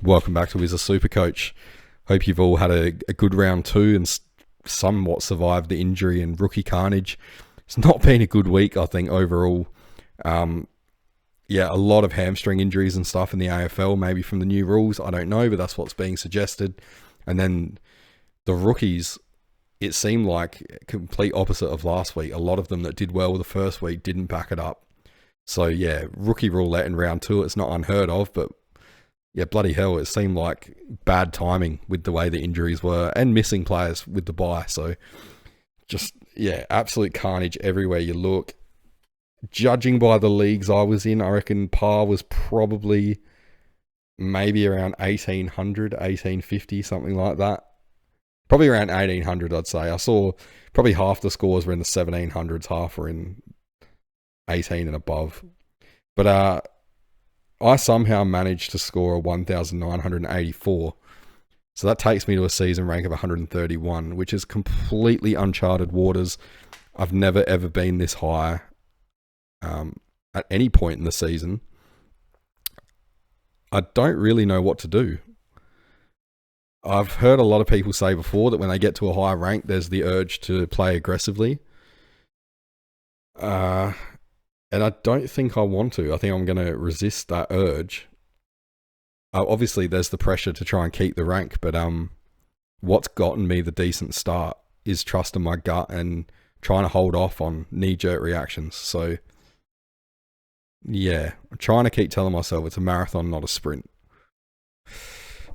Welcome back to AFL Supercoach. Hope you've all had a good round two and somewhat survived the injury and rookie carnage. It's not been a good week, I think, overall. A lot of hamstring injuries and stuff in the AFL, maybe from the new rules. I don't know, but that's what's being suggested. And then the rookies, it seemed like complete opposite of last week. A lot of them that did well the first week didn't back it up. So yeah, rookie roulette in round two, it's not unheard of, but yeah, bloody hell, it seemed like bad timing with the way the injuries were and missing players with the bye. So just, yeah, absolute carnage everywhere you look. Judging by the leagues I was in, I reckon par was probably maybe around 1800, 1850, something like that. Probably around 1800, I'd say. I saw probably half the scores were in the 1700s, half were in 18 and above. But I somehow managed to score a 1,984. So that takes me to a season rank of 131, which is completely uncharted waters. I've never ever been this high at any point in the season. I don't really know what to do. I've heard a lot of people say before that when they get to a high rank, there's the urge to play aggressively. And I don't think I want to. I think I'm going to resist that urge. Obviously, there's the pressure to try and keep the rank, but what's gotten me the decent start is trusting my gut and trying to hold off on knee-jerk reactions. So, yeah, I'm trying to keep telling myself it's a marathon, not a sprint.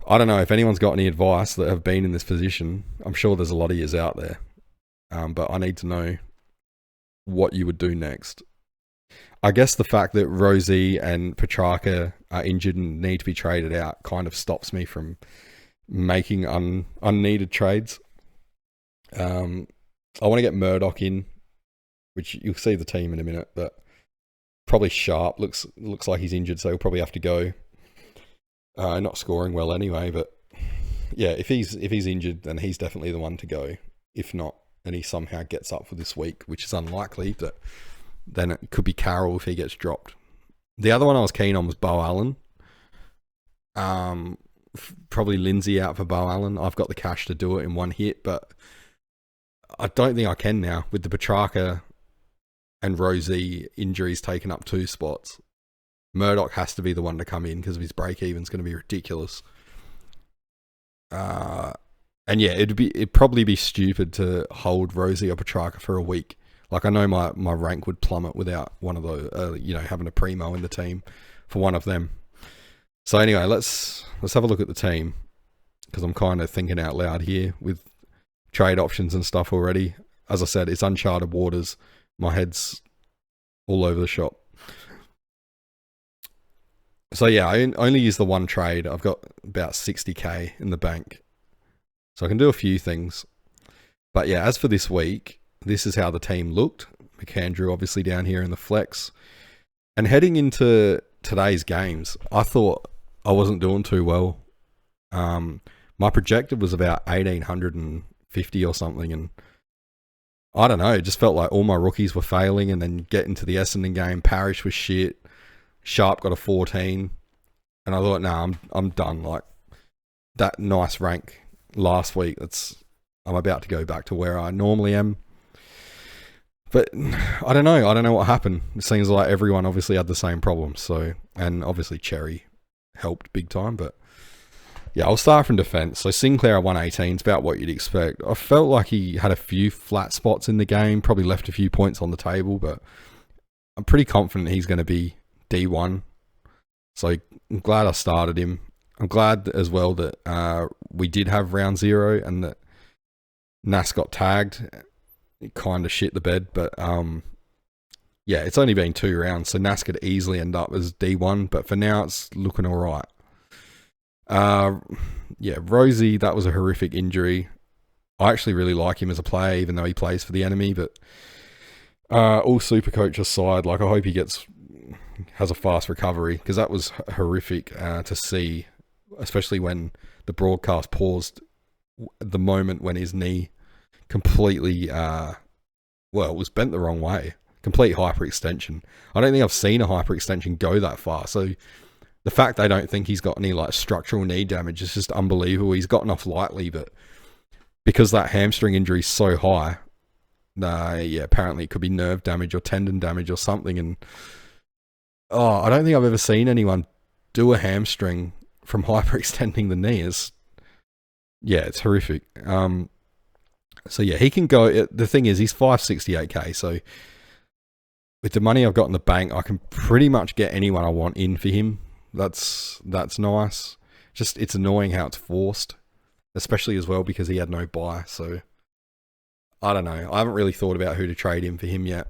I don't know if anyone's got any advice that have been in this position. I'm sure there's a lot of yous out there, but I need to know what you would do next. I guess the fact that Rosie and Petrarca are injured and need to be traded out kind of stops me from making unneeded trades. I want to get Murdoch in, which you'll see the team in a minute, but probably Sharp looks like he's injured, so he'll probably have to go. Not scoring well anyway, but yeah, if he's injured, then he's definitely the one to go. If not, and he somehow gets up for this week, which is unlikely, but then it could be Carroll if he gets dropped. The other one I was keen on was Bo Allen. Probably Lindsay out for Bo Allen. I've got the cash to do it in one hit, but I don't think I can now with the Petrarca and Rosie injuries taking up 2 spots. Murdoch has to be the one to come in because of his break-even's going to be ridiculous. And yeah, it'd probably be stupid to hold Rosie or Petrarca for a week. Like, I know my rank would plummet without one of those, having a primo in the team for one of them. So anyway, let's have a look at the team because I'm kind of thinking out loud here with trade options and stuff already. As I said, it's uncharted waters. My head's all over the shop. So yeah, I only use the one trade. I've got about 60k in the bank. So I can do a few things. But yeah, as for this week, this is how the team looked. McAndrew obviously down here in the flex. And heading into today's games, I thought I wasn't doing too well. My projected was about 1,850 or something. And I don't know, it just felt like all my rookies were failing. And then getting to the Essendon game, Parrish was shit. Sharp got a 14. And I thought, nah, I'm done. Like, that nice rank last week, I'm about to go back to where I normally am. But I don't know what happened. It seems like everyone obviously had the same problem. So, and obviously Cherry helped big time. But yeah, I'll start from defence. So Sinclair at 118 is about what you'd expect. I felt like he had a few flat spots in the game, probably left a few points on the table, but I'm pretty confident he's going to be D1. So I'm glad I started him. I'm glad as well that we did have round 0 and that Nas got tagged. It kind of shit the bed, but yeah, it's only been 2 rounds, so Nas could easily end up as D1, but for now it's looking all right. Yeah, Rosie, that was a horrific injury. I actually really like him as a player, even though he plays for the enemy, but all Supercoach aside, like, I hope he has a fast recovery, because that was horrific to see, especially when the broadcast paused the moment when his knee completely, it was bent the wrong way. Complete hyperextension. I don't think I've seen a hyperextension go that far. So the fact they don't think he's got any like structural knee damage is just unbelievable. He's gotten off lightly, but because that hamstring injury is so high, apparently it could be nerve damage or tendon damage or something. And I don't think I've ever seen anyone do a hamstring from hyperextending the knee. It's horrific. So yeah, he can go. The thing is, he's 568k. So with the money I've got in the bank, I can pretty much get anyone I want in for him. That's nice. Just it's annoying how it's forced, especially as well because he had no buy. So I don't know. I haven't really thought about who to trade in for him yet.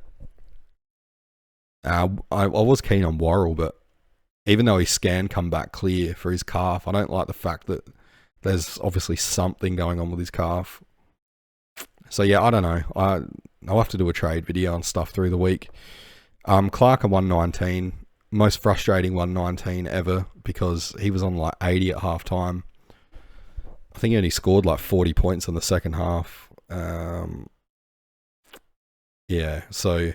I was keen on Worrell, but even though his scan come back clear for his calf, I don't like the fact that there's obviously something going on with his calf. So yeah, I don't know. I'll have to do a trade video and stuff through the week. Clark at 119, most frustrating 119 ever because he was on like 80 at half time. I think he only scored like 40 points in the second half. So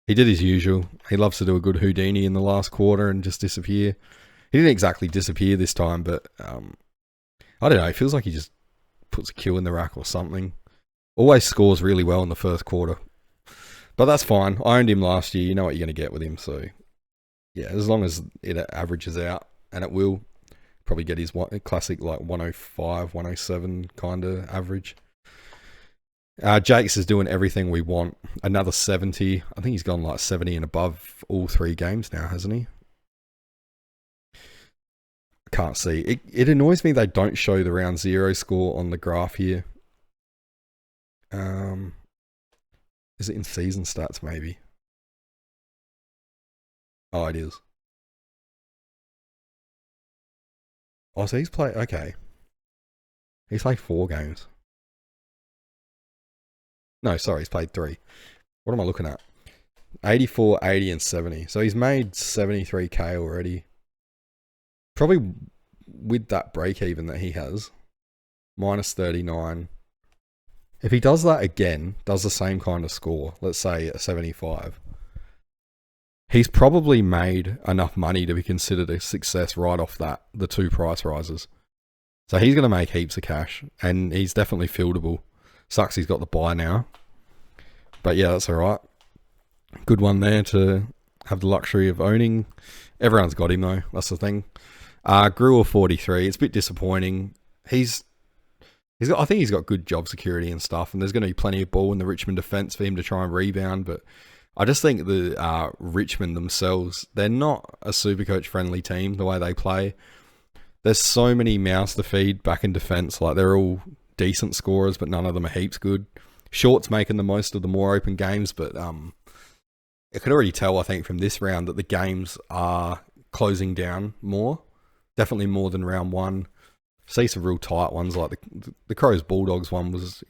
he did his usual. He loves to do a good Houdini in the last quarter and just disappear. He didn't exactly disappear this time, but I don't know. It feels like he just puts a Q in the rack or something. Always scores really well in the first quarter. But that's fine. I owned him last year. You know what you're going to get with him. So, yeah, as long as it averages out, and it will probably get his classic like 105, 107 kind of average. Jakes is doing everything we want. Another 70. I think he's gone like 70 and above all 3 games now, hasn't he? Can't see. It annoys me they don't show the round 0 score on the graph here. Is it in season stats maybe? Oh, it is. Oh, so he's played... Okay. He's played 4 games. No, sorry, he's played 3. What am I looking at? 84, 80, and 70. So he's made 73k already. Probably with that break even that he has. Minus 39. If he does that again, does the same kind of score, let's say a 75, he's probably made enough money to be considered a success right off the 2 price rises. So he's going to make heaps of cash, and he's definitely fieldable. Sucks he's got the buy now. But yeah, that's alright. Good one there to have the luxury of owning. Everyone's got him though, that's the thing. Gruel 43, it's a bit disappointing. I think he's got good job security and stuff, and there's going to be plenty of ball in the Richmond defence for him to try and rebound, but I just think the Richmond themselves, they're not a Supercoach friendly team the way they play. There's so many mouths to feed back in defence, like they're all decent scorers, but none of them are heaps good. Short's making the most of the more open games, but I could already tell, I think, from this round that the games are closing down more. Definitely more than round 1. See some real tight ones, like the Crows Bulldogs one was,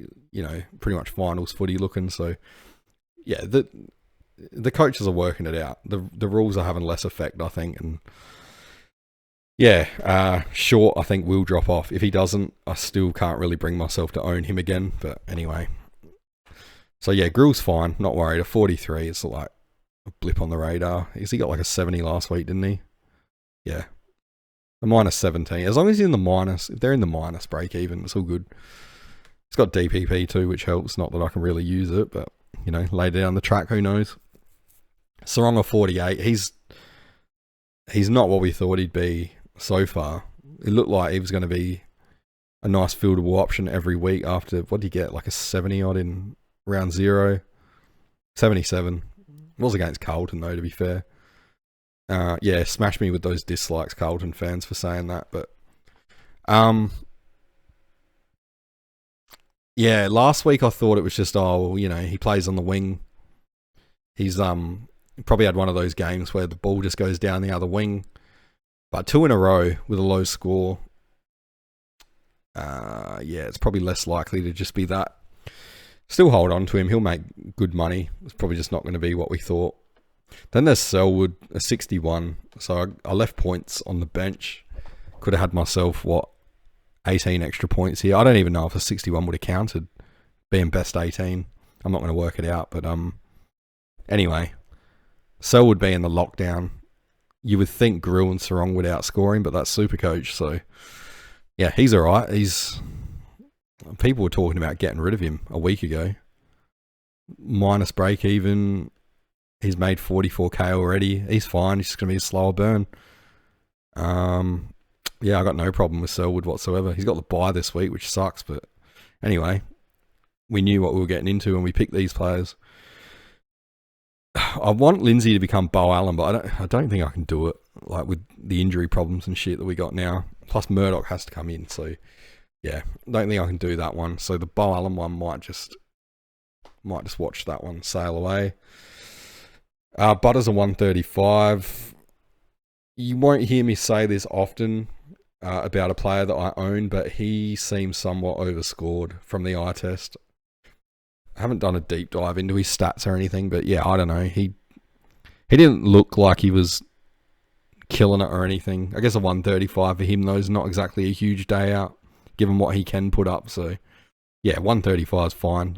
pretty much finals footy looking. So, yeah, the coaches are working it out. The rules are having less effect, I think. And yeah, Short, I think, will drop off. If he doesn't, I still can't really bring myself to own him again. But anyway. So yeah, Grill's fine. Not worried. A 43, it's like a blip on the radar. He got like a 70 last week, didn't he? Yeah. A minus 17. As long as he's in the minus, if they're in the minus break even, it's all good. It's got DPP too, which helps. Not that I can really use it, but, later down the track, who knows? Saronga 48. He's not what we thought he'd be so far. It looked like he was going to be a nice fieldable option every week after, what did he get? Like a 70 odd in round 0. 77. It was against Carlton though, to be fair. Smash me with those dislikes, Carlton fans, for saying that. But last week I thought it was just, he plays on the wing. He's probably had one of those games where the ball just goes down the other wing. But 2 in a row with a low score. It's probably less likely to just be that. Still hold on to him. He'll make good money. It's probably just not going to be what we thought. Then there's Selwood, a 61. So I left points on the bench. Could have had myself, 18 extra points here. I don't even know if a 61 would have counted, being best 18. I'm not going to work it out. But anyway, Selwood being the lockdown. you would think Grill and Sarong would outscore him, but that's Supercoach. So, yeah, he's all right. People were talking about getting rid of him a week ago. Minus break even. He's made 44k already. He's fine. He's just going to be a slower burn. Yeah, I got no problem with Selwood whatsoever. He's got the bye this week, which sucks. But anyway, we knew what we were getting into when we picked these players. I want Lindsay to become Bo Allen, but I don't think I can do it. Like with the injury problems and shit that we got now. Plus Murdoch has to come in. So yeah, don't think I can do that one. So the Bo Allen one might just watch that one sail away. Butters are 135. You won't hear me say this often about a player that I own, but he seems somewhat overscored from the eye test. I haven't done a deep dive into his stats or anything, but yeah, I don't know. He didn't look like he was killing it or anything. I guess a 135 for him, though, is not exactly a huge day out, given what he can put up. So yeah, 135 is fine.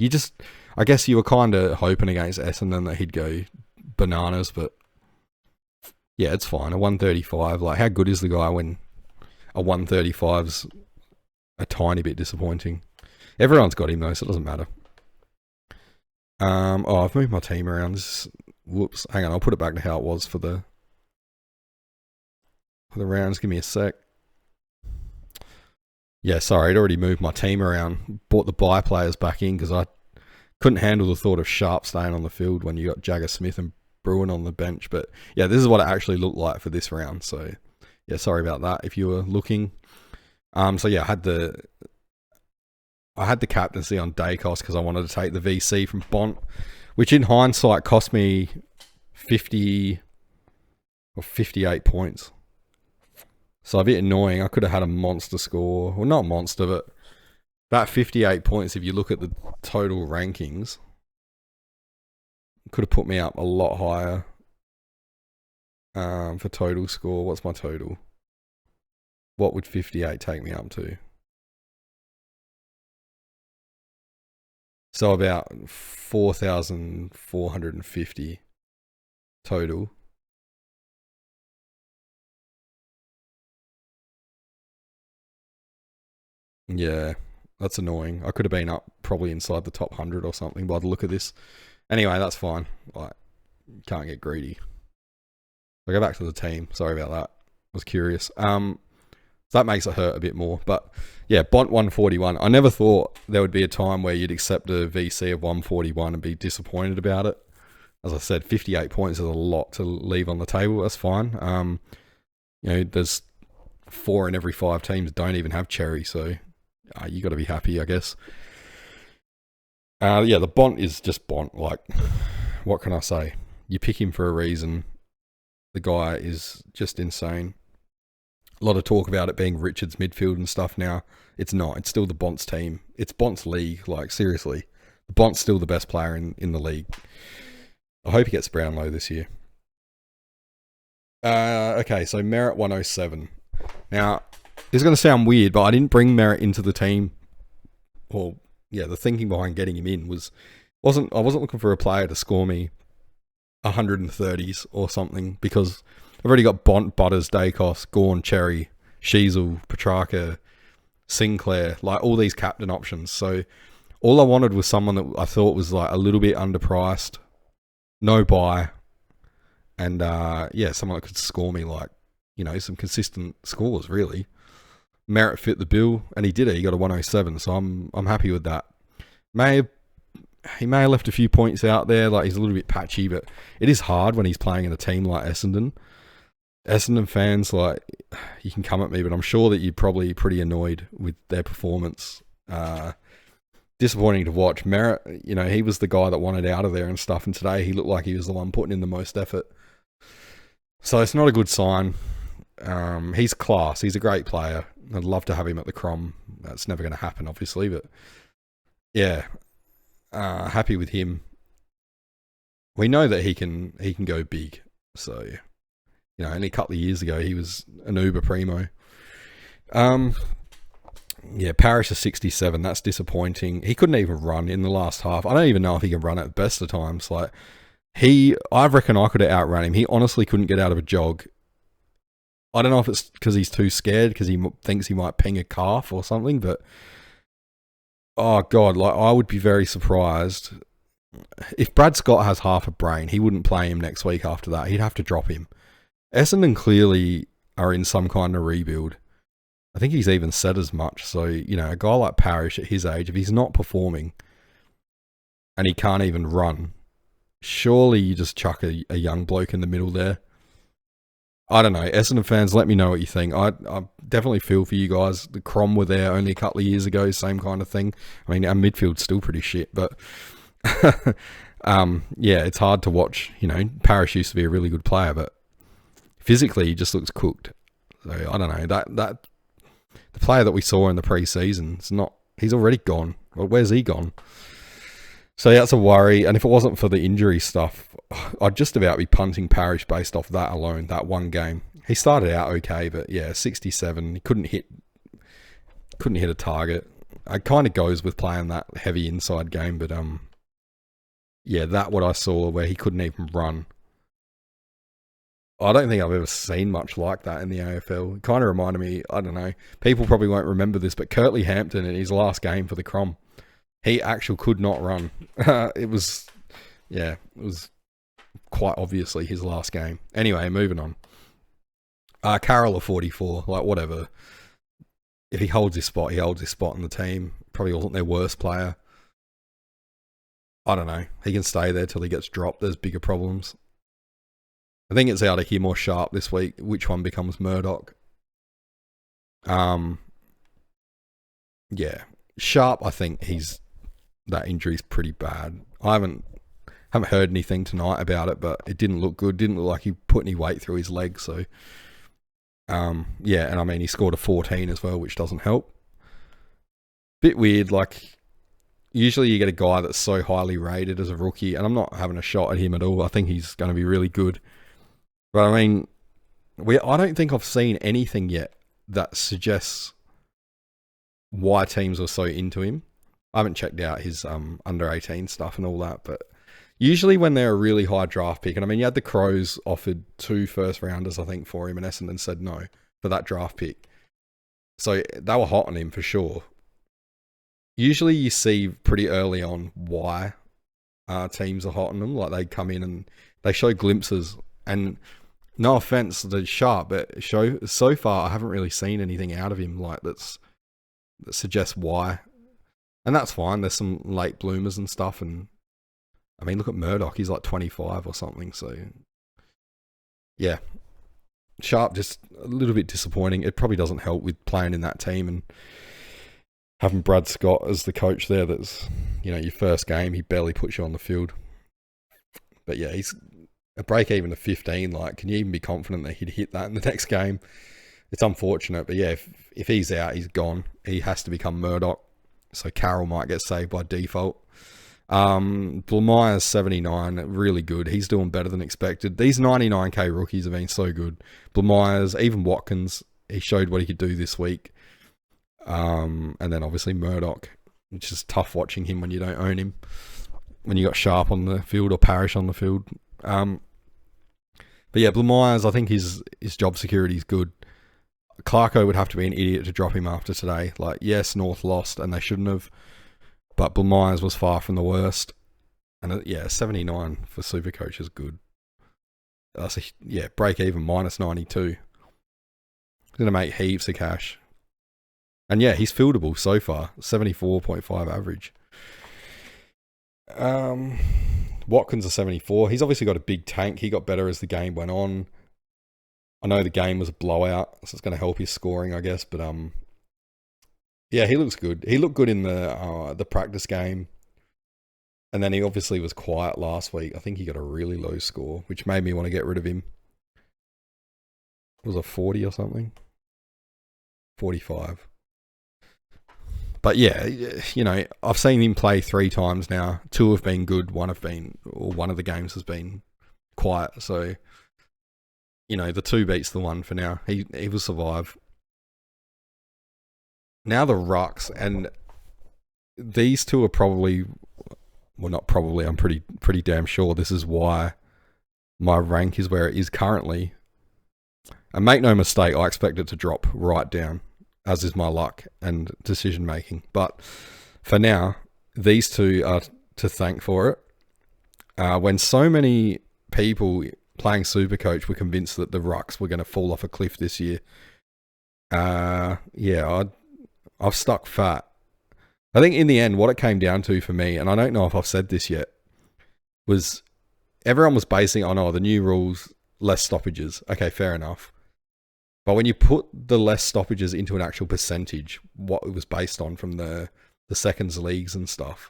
I guess you were kind of hoping against Essendon that he'd go bananas, but yeah, it's fine. A 135, like how good is the guy when a 135's a tiny bit disappointing? Everyone's got him though, so it doesn't matter. I've moved my team around. Whoops. Hang on, I'll put it back to how it was for the rounds. Give me a sec. Yeah, sorry, I'd already moved my team around. Brought the bye players back in because I couldn't handle the thought of Sharp staying on the field when you got Jagger Smith and Bruin on the bench. But yeah, this is what it actually looked like for this round. So yeah, sorry about that if you were looking. So yeah, I had the captaincy on Dacos because I wanted to take the VC from Bont, which in hindsight cost me 50 or 58 points. So a bit annoying. I could have had a monster score. Well, not monster, but that 58 points, if you look at the total rankings, could have put me up a lot higher for total score. What's my total? What would 58 take me up to? So about 4,450 total. Yeah, that's annoying. I could have been up probably inside the top 100 or something by the look of this. Anyway, that's fine. Like, can't get greedy. I'll go back to the team. Sorry about that. I was curious. So that makes it hurt a bit more. But yeah, Bont 141. I never thought there would be a time where you'd accept a VC of 141 and be disappointed about it. As I said, 58 points is a lot to leave on the table. That's fine. There's 4 in every 5 teams don't even have Cherry, so you got to be happy, I guess. Yeah, the Bont is just Bont. Like, what can I say? You pick him for a reason. The guy is just insane. A lot of talk about it being Richard's midfield and stuff now. It's not. It's still the Bont's team. It's Bont's league. Like, seriously. The Bont's still the best player in the league. I hope he gets Brownlow this year. Okay, so Merritt 107. Now, this is going to sound weird, but I didn't bring Merritt into the team. Well, yeah, the thinking behind getting him in I wasn't looking for a player to score me 130s or something, because I've already got Bont, Butters, Dacos, Gawn, Cherry, Sheasel, Petrarca, Sinclair, like all these captain options. So all I wanted was someone that I thought was like a little bit underpriced, no buy, and someone that could score me like, some consistent scores really. Merritt fit the bill, and he did it. He got a 107, so I'm happy with that. He may have left a few points out there, like he's a little bit patchy, but it is hard when he's playing in a team like Essendon. Essendon fans, like, you can come at me, but I'm sure that you're probably pretty annoyed with their performance. Disappointing to watch. Merritt, he was the guy that wanted out of there and stuff, and today he looked like he was the one putting in the most effort. So it's not a good sign. He's class. He's a great player. I'd love to have him at the Crom. That's never going to happen, obviously, but yeah, happy with him. We know that he can go big. So, only a couple of years ago, he was an uber primo. Yeah, Parrish is 67. That's disappointing. He couldn't even run in the last half. I don't even know if he can run at the best of times. Like, I reckon I could have outrun him. He honestly couldn't get out of a jog I don't know if it's because he's too scared because he thinks he might ping a calf or something, but oh God, like I would be very surprised if Brad Scott has half a brain. He wouldn't play him next week after that. He'd have to drop him. Essendon clearly are in some kind of rebuild. I think he's even said as much. So, a guy like Parrish at his age, if he's not performing and he can't even run, surely you just chuck a young bloke in the middle there. I don't know. Essendon fans, let me know what you think. I definitely feel for you guys. The Crom were there only a couple of years ago, same kind of thing. I mean, our midfield's still pretty shit, but yeah, it's hard to watch. Parrish used to be a really good player, but physically he just looks cooked. So I don't know. That the player that we saw in the pre-season, he's already gone. Well, where's he gone? So yeah, that's a worry. And if it wasn't for the injury stuff, I'd just about be punting Parrish based off that alone, that one game. He started out okay, but yeah, 67. He couldn't hit a target. It kind of goes with playing that heavy inside game, but yeah, that what I saw where he couldn't even run. I don't think I've ever seen much like that in the AFL. It kind of reminded me, I don't know, people probably won't remember this, but Curtly Hampton in his last game for the Crom, he actually could not run. It was quite obviously his last game. Anyway, moving on. Carroll of 44, like whatever. If he holds his spot, he holds his spot in the team. Probably wasn't their worst player. I don't know. He can stay there till he gets dropped. There's bigger problems. I think it's out of him or Sharp this week. Which one becomes Murdoch? Yeah. Sharp, I think that injury's pretty bad. I haven't heard anything tonight about it, but it didn't look good. Didn't look like he put any weight through his leg. So, yeah, and I mean, he scored a 14 as well, which doesn't help. Bit weird, like, usually you get a guy that's so highly rated as a rookie, and I'm not having a shot at him at all. I think he's going to be really good. But I mean, I don't think I've seen anything yet that suggests why teams were so into him. I haven't checked out his under 18 stuff and all that, but usually when they're a really high draft pick, and I mean, you had the Crows offered 2 first rounders, I think, for him, and Essendon said no for that draft pick. So they were hot on him for sure. Usually you see pretty early on why teams are hot on them. Like they come in and they show glimpses, and no offense to Sharp, but so far I haven't really seen anything out of him like that suggests why. And that's fine. There's some late bloomers and stuff, and I mean, look at Murdoch. He's like 25 or something. So, yeah. Sharp, just a little bit disappointing. It probably doesn't help with playing in that team and having Brad Scott as the coach there. That's, your first game. He barely puts you on the field. But yeah, he's a break even of 15. Like, can you even be confident that he'd hit that in the next game? It's unfortunate. But yeah, if he's out, he's gone. He has to become Murdoch. So Carroll might get saved by default. Blemeyer's 79, really good. He's doing better than expected. These 99k rookies have been so good. Blemeyer's, even Watkins, he showed what he could do this week. And then obviously Murdoch, which is tough watching him when you don't own him. When you got Sharp on the field or Parrish on the field. But yeah, Blemeyer's, I think his job security is good. Clarko would have to be an idiot to drop him after today. Like, yes, North lost and they shouldn't have. But Blemeyer's was far from the worst. And yeah, 79 for Supercoach is good. Break even minus 92. He's going to make heaps of cash. And yeah, he's fieldable so far. 74.5 average. Watkins a 74. He's obviously got a big tank. He got better as the game went on. I know the game was a blowout, so it's going to help his scoring, I guess. But yeah, he looks good. He looked good in the practice game. And then he obviously was quiet last week. I think he got a really low score, which made me want to get rid of him. It was a 40 or something. 45. But yeah, I've seen him play 3 times now. 2 have been good. One of the games has been quiet. So, the 2 beats the 1 for now. He will survive. Now the Rucks, and these 2 are probably, well, not probably, I'm pretty damn sure this is why my rank is where it is currently. And make no mistake, I expect it to drop right down, as is my luck and decision making. But for now, these two are to thank for it. When so many people playing Supercoach were convinced that the Rucks were going to fall off a cliff this year, I've stuck fat. I think in the end, what it came down to for me, and I don't know if I've said this yet, was everyone was basing it on, the new rules, less stoppages. Okay, fair enough. But when you put the less stoppages into an actual percentage, what it was based on from the seconds leagues and stuff,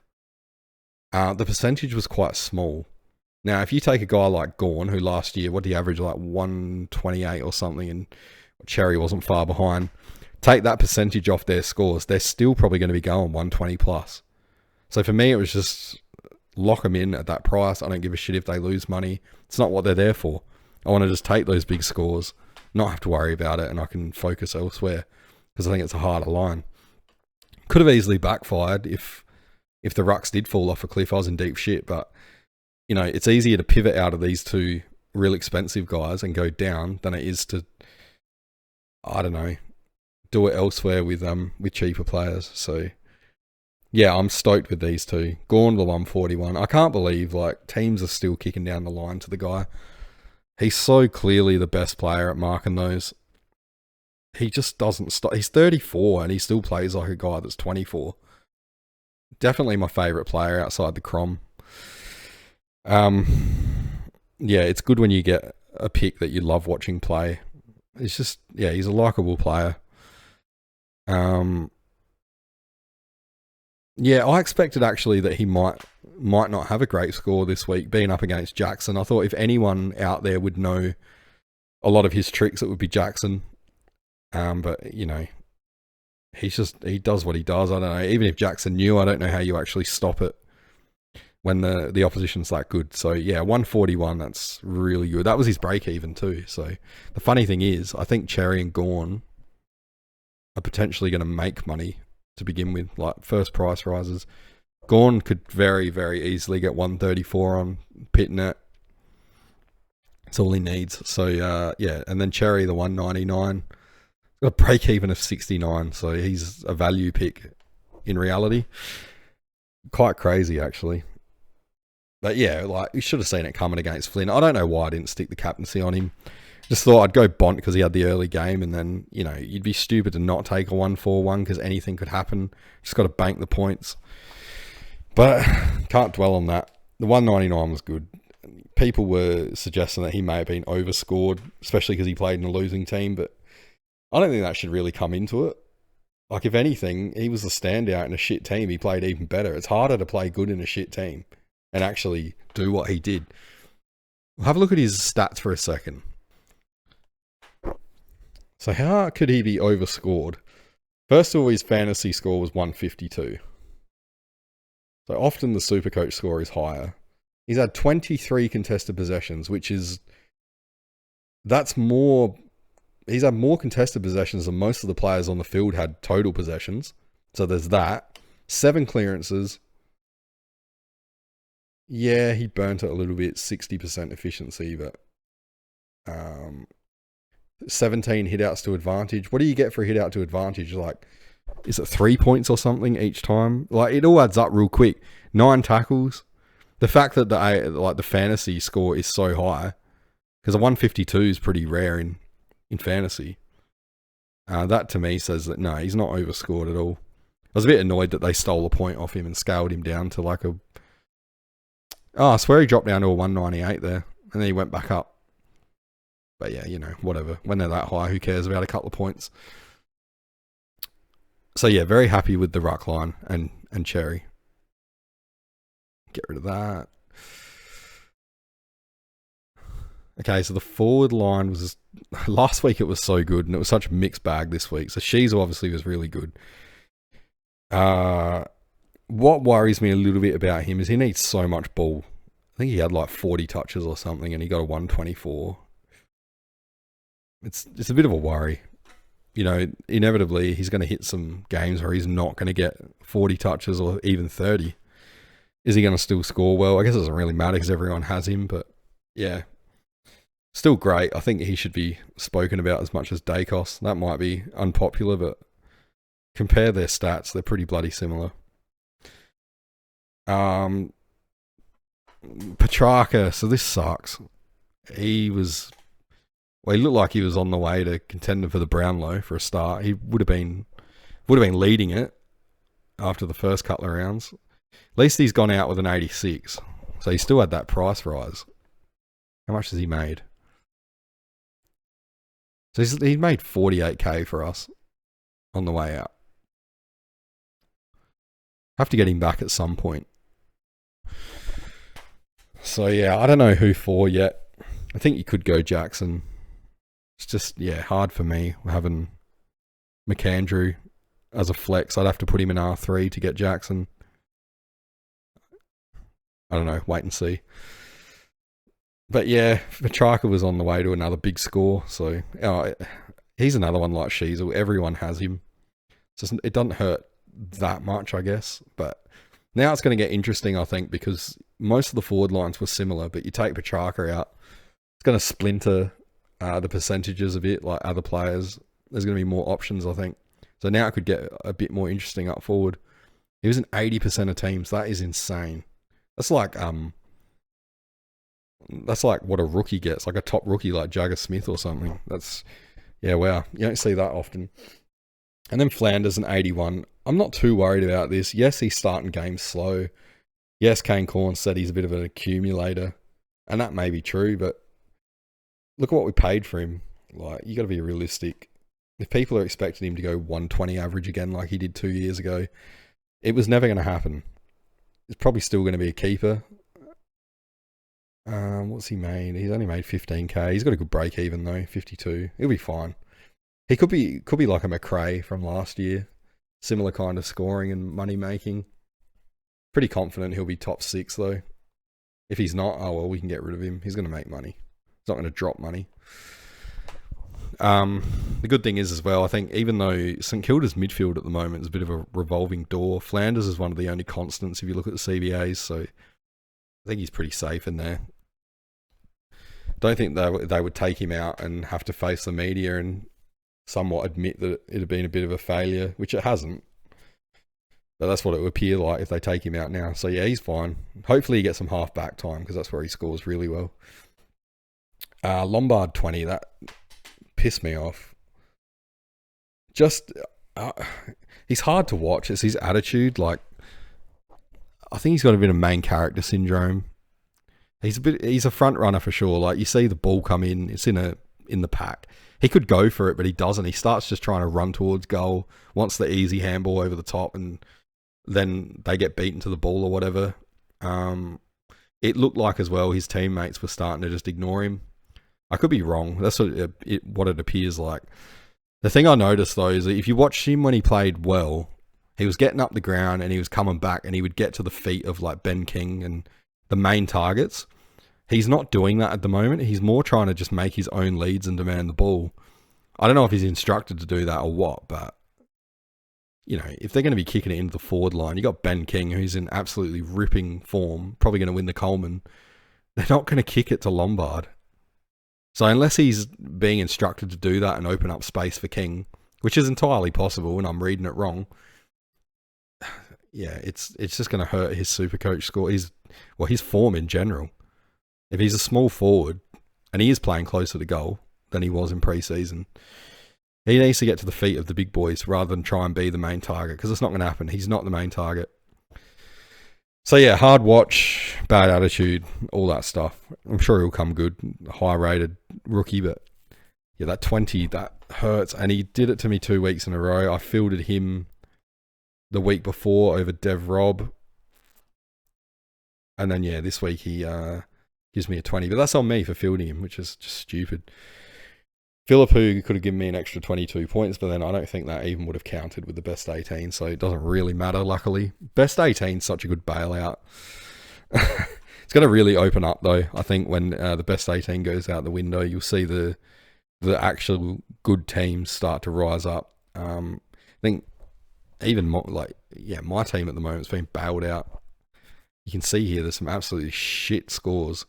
the percentage was quite small. Now, if you take a guy like Gawn, who last year, what did he average, like 128 or something, and Cherry wasn't far behind, take that percentage off their scores, they're still probably going to be going 120 plus. So for me, it was just lock them in at that price. I don't give a shit if they lose money. It's not what they're there for. I want to just take those big scores, not have to worry about it, and I can focus elsewhere because I think it's a harder line. Could have easily backfired if the Rucks did fall off a cliff. I was in deep shit, but it's easier to pivot out of these two real expensive guys and go down than it is to, I don't know, do it elsewhere with cheaper players. So yeah, I'm stoked with these two. Gawn the 141. I can't believe teams are still kicking down the line to the guy. He's so clearly the best player at marking those. He just doesn't stop. He's 34 and he still plays like a guy that's 24. Definitely my favourite player outside the Crom. Yeah, it's good when you get a pick that you love watching play. It's just, yeah, he's a likeable player. Yeah, I expected actually that he might not have a great score this week, being up against Jackson. I thought if anyone out there would know a lot of his tricks, it would be Jackson. But he does what he does. I don't know. Even if Jackson knew, I don't know how you actually stop it when the opposition's that good. So yeah, 141, that's really good. That was his break even too. So the funny thing is, I think Cherry and Gawn are potentially going to make money to begin with, first price rises. Gawn could very, very easily get 134 on Pitnet. That's all he needs. So yeah, and then Cherry the 199. Got a break even of 69, so he's a value pick in reality. Quite crazy, actually. But yeah, you should have seen it coming against Flynn. I don't know why I didn't stick the captaincy on him. Just thought I'd go Bont because he had the early game, and then, you'd be stupid to not take a 141 because anything could happen. Just got to bank the points. But can't dwell on that. The 199 was good. People were suggesting that he may have been overscored, especially because he played in a losing team, but I don't think that should really come into it. If anything, he was the standout in a shit team. He played even better. It's harder to play good in a shit team and actually do what he did. We'll have a look at his stats for a second. So how could he be overscored? First of all, his fantasy score was 152. So often the Supercoach score is higher. He's had 23 contested possessions, that's more. He's had more contested possessions than most of the players on the field had total possessions. So there's that. 7 clearances. Yeah, he burnt it a little bit, 60% efficiency, but 17 hitouts to advantage. What do you get for a hitout to advantage? Is it 3 points or something each time? It all adds up real quick. 9 tackles. The fact that the fantasy score is so high, because a 152 is pretty rare in fantasy. That to me says that no, he's not overscored at all. I was a bit annoyed that they stole a point off him and scaled him down to I swear he dropped down to a 198 there, and then he went back up. But yeah, whatever. When they're that high, who cares about a couple of points? So yeah, very happy with the Ruck line and Cherry. Get rid of that. Okay, so the forward line was... Last week it was so good, and it was such a mixed bag this week. So Sheezel obviously was really good. What worries me a little bit about him is he needs so much ball. I think he had 40 touches or something, and he got a 124. It's a bit of a worry. Inevitably he's going to hit some games where he's not going to get 40 touches or even 30. Is he going to still score well? I guess it doesn't really matter because everyone has him, but yeah. Still great. I think he should be spoken about as much as Dacos. That might be unpopular, but compare their stats, they're pretty bloody similar. Petrarca, so this sucks. He looked like he was on the way to contending for the Brownlow for a start. He would have been leading it after the first couple of rounds. At least he's gone out with an 86. So he still had that price rise. How much has he made? So he made 48k for us on the way out. Have to get him back at some point. So yeah, I don't know who for yet. I think you could go Jackson. It's just, hard for me having McAndrew as a flex. I'd have to put him in R3 to get Jackson. I don't know, wait and see. But yeah, Petrarca was on the way to another big score. So he's another one like Sheasel. Everyone has him. It doesn't hurt that much, I guess. But now it's going to get interesting, I think, because most of the forward lines were similar. But you take Petrarca out, it's going to splinter the percentages a bit, like other players. There's going to be more options, I think. So now it could get a bit more interesting up forward. He was in 80% of teams. That is insane. That's like what a rookie gets, like a top rookie like Jagger Smith or something. Wow. You don't see that often. And then Flanders an 81. I'm not too worried about this. Yes, he's starting games slow. Yes, Kane Corn said he's a bit of an accumulator. And that may be true, but look at what we paid for him. Like, you got to be realistic. If people are expecting him to go 120 average again like he did 2 years ago, it was never going to happen. It's probably still going to be a keeper. What's he made? He's only made 15k. He's got a good break even though, 52. He'll be fine. He could be like a McRae from last year. Similar kind of scoring and money making. Pretty confident he'll be top 6 though. If he's not, we can get rid of him. He's going to make money. He's not going to drop money. The good thing is as well, I think even though St Kilda's midfield at the moment is a bit of a revolving door, Flanders is one of the only constants if you look at the CBAs, so I think he's pretty safe in there. Don't think they would take him out and have to face the media and somewhat admit that it had been a bit of a failure, which it hasn't. But that's what it would appear like if they take him out now. So yeah, he's fine. Hopefully he gets some half back time because that's where he scores really well. Lombard 20, that pissed me off. Just he's hard to watch. It's his attitude. Like, I think he's got a bit of main character syndrome. He's a front runner for sure. Like, you see the ball come in, it's in the pack. He could go for it, but he doesn't. He starts just trying to run towards goal, wants the easy handball over the top, and then they get beaten to the ball or whatever. It looked like as well his teammates were starting to just ignore him. I could be wrong. That's what it appears like. The thing I noticed though is that if you watched him when he played well, he was getting up the ground and he was coming back and he would get to the feet of like Ben King and the main targets. He's not doing that at the moment. He's more trying to just make his own leads and demand the ball. I don't know if he's instructed to do that or what, but you know, if they're going to be kicking it into the forward line, you got Ben King who's in absolutely ripping form, probably going to win the Coleman. They're not going to kick it to Lombard. So unless he's being instructed to do that and open up space for King, which is entirely possible, and I'm reading it wrong, yeah, it's just going to hurt his Supercoach score. His form in general. If he's a small forward, and he is playing closer to goal than he was in pre-season, he needs to get to the feet of the big boys rather than try and be the main target, because it's not going to happen. He's not the main target. So yeah, hard watch, bad attitude, all that stuff. I'm sure he'll come good, high-rated rookie, but yeah, that 20, that hurts. And he did it to me 2 weeks in a row. I fielded him the week before over Dev Rob. And then, yeah, this week he gives me a 20. But that's on me for fielding him, which is just stupid. Philippou could have given me an extra 22 points, but then I don't think that even would have counted with the best 18, so it doesn't really matter, luckily. Best 18 is such a good bailout. It's going to really open up, though. I think when the best 18 goes out the window, you'll see the actual good teams start to rise up. I think even my team at the moment has been bailed out. You can see here there's some absolutely shit scores.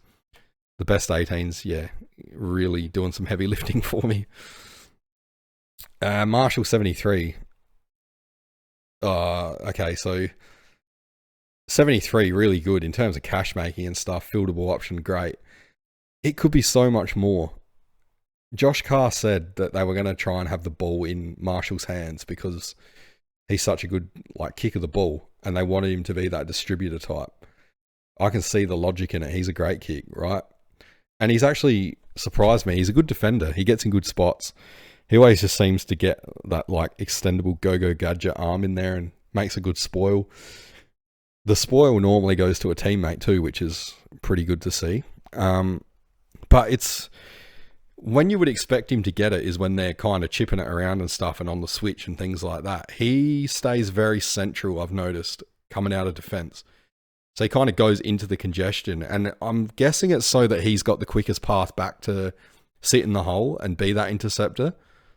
The best 18s, yeah, really doing some heavy lifting for me. Marshall 73. Okay, so 73 really good in terms of cash making and stuff. Fieldable option, great. It could be so much more. Josh Carr said that they were going to try and have the ball in Marshall's hands because he's such a good kick of the ball, and they wanted him to be that distributor type. I can see the logic in it. He's a great kick, right? And he's actually surprised me. He's a good defender. He gets in good spots. He always just seems to get that extendable go-go gadget arm in there and makes a good spoil. The spoil normally goes to a teammate too, which is pretty good to see. But it's when you would expect him to get it is when they're kind of chipping it around and stuff and on the switch and things like that. He stays very central, I've noticed, coming out of defense. So he kind of goes into the congestion, and I'm guessing it's so that he's got the quickest path back to sit in the hole and be that interceptor.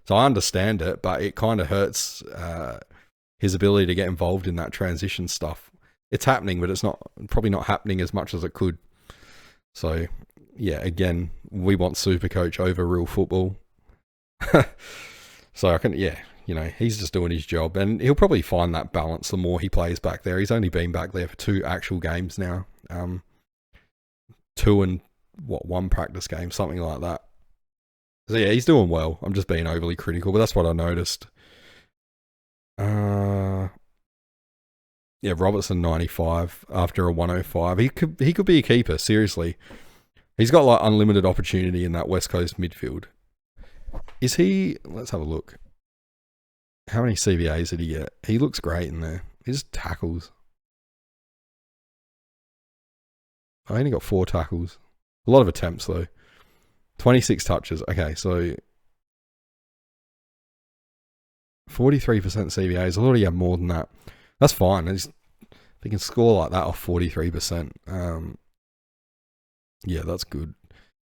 So I understand it, but it kind of hurts his ability to get involved in that transition stuff. It's happening, but it's probably not happening as much as it could. So yeah, again, we want Supercoach over real football. So he's just doing his job, and he'll probably find that balance the more he plays back there. He's only been back there for 2 actual games now. 2 and 1 practice game, something like that. So yeah, he's doing well. I'm just being overly critical, but that's what I noticed. Yeah, Robertson 95 after a 105. He could be a keeper, seriously. He's got unlimited opportunity in that West Coast midfield. Is he? Let's have a look. How many CVAs did he get? He looks great in there. His tackles. I only got 4 tackles. A lot of attempts though. 26 touches. Okay, so 43% CVAs. I thought he had more than that. That's fine. If he can score like that off 43%. Yeah, that's good.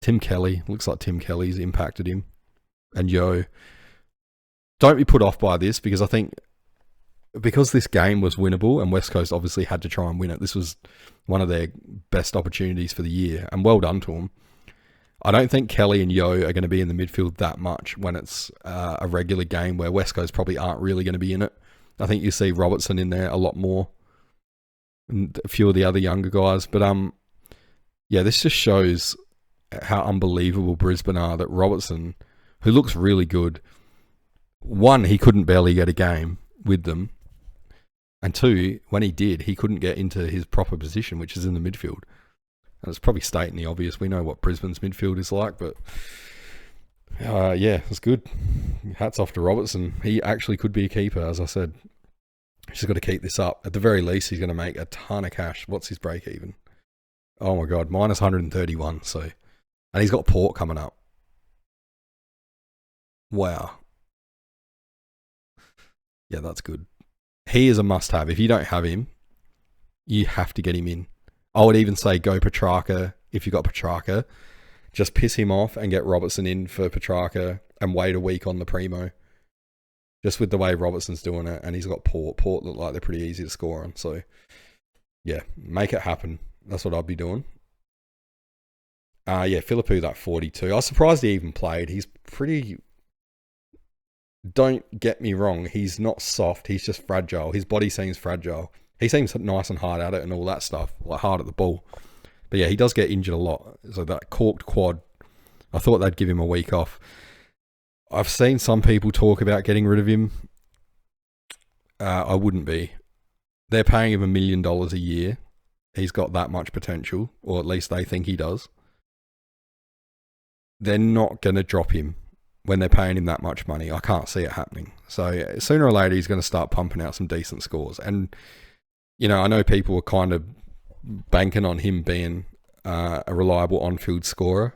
Tim Kelly. Looks like Tim Kelly's impacted him. And don't be put off by this, because I think because this game was winnable and West Coast obviously had to try and win it, this was one of their best opportunities for the year, and well done to them. I don't think Kelly and Yo are going to be in the midfield that much when it's a regular game where West Coast probably aren't really going to be in it. I think you see Robertson in there a lot more, and a few of the other younger guys. But yeah, this just shows how unbelievable Brisbane are, that Robertson, who looks really good, 1, he couldn't barely get a game with them, and 2, when he did, he couldn't get into his proper position, which is in the midfield. And it's probably stating the obvious. We know what Brisbane's midfield is like, but yeah, it's good. Hats off to Robertson. He actually could be a keeper, as I said. He's just got to keep this up. At the very least, he's going to make a ton of cash. What's his break even? Oh my God, minus 131. So, and he's got Port coming up. Wow. Yeah, that's good. He is a must-have. If you don't have him, you have to get him in. I would even say go Petrarca if you got Petrarca. Just piss him off and get Robertson in for Petrarca and wait a week on the Primo. Just with the way Robertson's doing it, and he's got Port. Port look like they're pretty easy to score on. So, yeah, make it happen. That's what I'd be doing. Yeah, Philippou, that 42. I was surprised he even played. He's pretty... Don't get me wrong, he's not soft. He's just fragile. His body seems fragile. He seems nice and hard at it and all that stuff, hard at the ball. But yeah, he does get injured a lot. So that corked quad, I thought they'd give him a week off. I've seen some people talk about getting rid of him. I wouldn't be. They're paying him $1 million a year. He's got that much potential, or at least they think he does. They're not going to drop him when they're paying him that much money. I can't see it happening. So sooner or later, he's going to start pumping out some decent scores. And I know people are kind of banking on him being a reliable on-field scorer.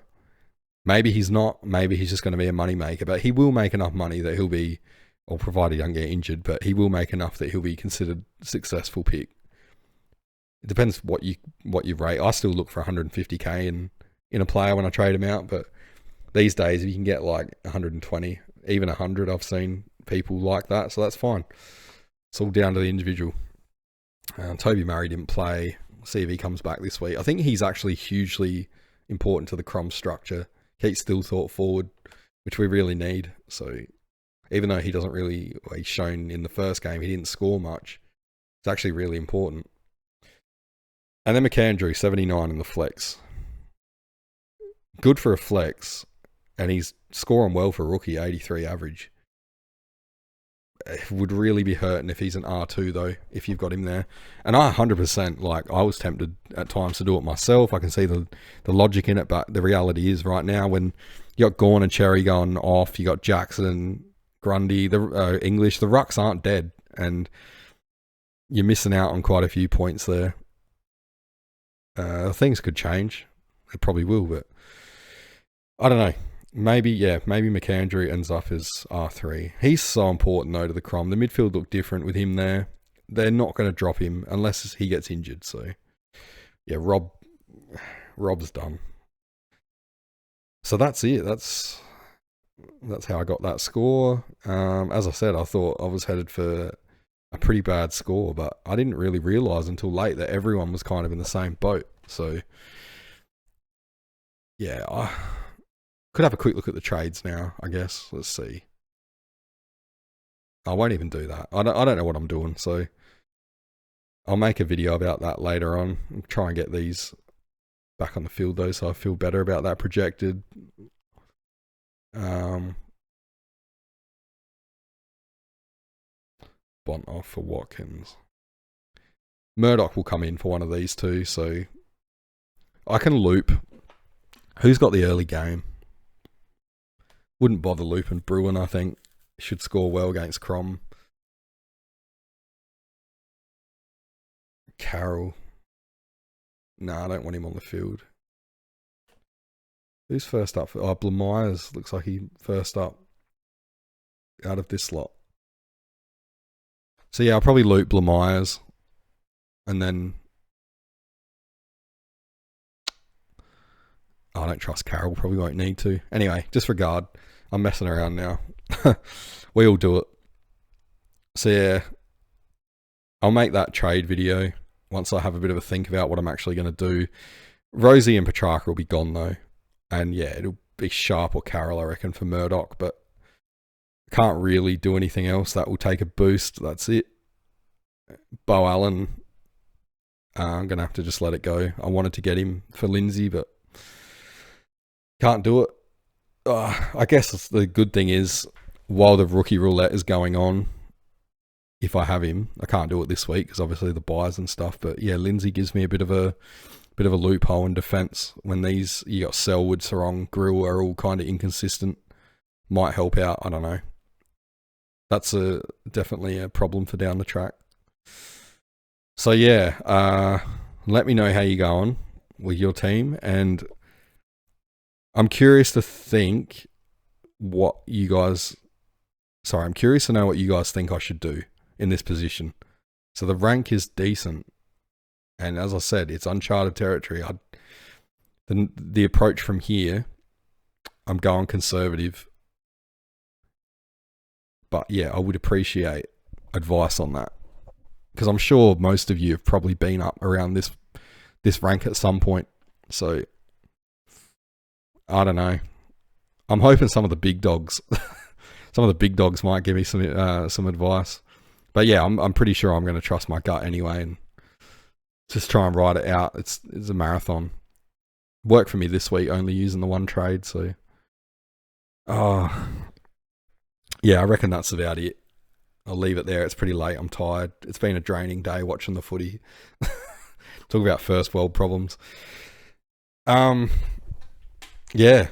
Maybe he's not. Maybe he's just going to be a money maker. But he will make enough money that he'll be, or provided he doesn't get injured, but he will make enough that he'll be considered a successful pick. It depends what you rate. I still look for 150k in a player when I trade him out. But these days, if you can get 120, even 100, I've seen people like that. So that's fine. It's all down to the individual. Toby Murray didn't play. See if he comes back this week. I think he's actually hugely important to the Crom structure. Keep Stillthorpe forward, which we really need. So even though he doesn't really, he's shown in the first game, he didn't score much. It's actually really important. And then McAndrew, 79 in the flex. Good for a flex, and he's scoring well for a rookie, 83 average. It would really be hurting if he's an R2 though, if you've got him there. And I 100%, like, I was tempted at times to do it myself. I can see the logic in it, but the reality is right now when you got Gawn and Cherry going off, you got Jackson, Grundy, the English, the rucks aren't dead, and you're missing out on quite a few points there. Things could change. They probably will, but I don't know. Maybe McAndrew ends up as R3. He's so important though to the Crom. The midfield look different with him there. They're not going to drop him unless he gets injured. So yeah, Rob's done. So that's it. That's how I got that score. As I said, I thought I was headed for a pretty bad score, but I didn't really realise until late that everyone was kind of in the same boat. So yeah, I could have a quick look at the trades now, I guess. Let's see. I won't even do that. I don't know what I'm doing, so I'll make a video about that later on. I'll try and get these back on the field though, so I feel better about that projected. Bont off for Watkins. Murdoch will come in for one of these two, so I can loop. Who's got the early game? Wouldn't bother looping Bruin, I think. Should score well against Crom. Carroll. Nah, I don't want him on the field. Who's first up? Oh, Blamires looks like he first up out of this lot. So yeah, I'll probably loop Blamires. And then I don't trust Carroll, probably won't need to. Anyway, disregard. I'm messing around now. We all do it. So yeah, I'll make that trade video once I have a bit of a think about what I'm actually going to do. Rosie and Petrarca will be gone though. And yeah, it'll be Sharp or Carroll, I reckon, for Murdoch. But I can't really do anything else. That will take a boost. That's it. Bo Allen, I'm going to have to just let it go. I wanted to get him for Lindsay, but can't do it. I guess the good thing is, while the rookie roulette is going on, if I have him, I can't do it this week because obviously the buys and stuff. But yeah, Lindsay gives me a bit of a loophole in defence when these, you got Selwood, Sarong, Grill are all kind of inconsistent. Might help out. I don't know. That's definitely a problem for down the track. So yeah, let me know how you're going with your team, and I'm curious to think I'm curious to know what you guys think I should do in this position. So the rank is decent, and as I said, it's uncharted territory. The approach from here, I'm going conservative, but yeah, I would appreciate advice on that, because I'm sure most of you have probably been up around this rank at some point. So I don't know. I'm hoping some of the big dogs might give me some advice. But yeah, I'm pretty sure I'm going to trust my gut anyway and just try and ride it out. It's a marathon. Worked for me this week, only using the one trade. So, yeah, I reckon that's about it. I'll leave it there. It's pretty late. I'm tired. It's been a draining day watching the footy. Talk about first world problems. Yeah.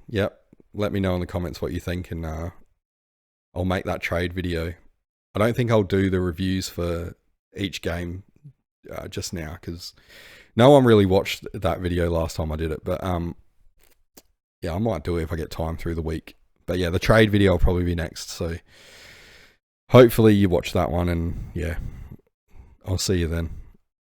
Yep. Let me know in the comments what you think, and I'll make that trade video. I don't think I'll do the reviews for each game just now, because no one really watched that video last time I did it. But yeah, I might do it if I get time through the week. But yeah, the trade video will probably be next. So hopefully you watch that one, and yeah, I'll see you then.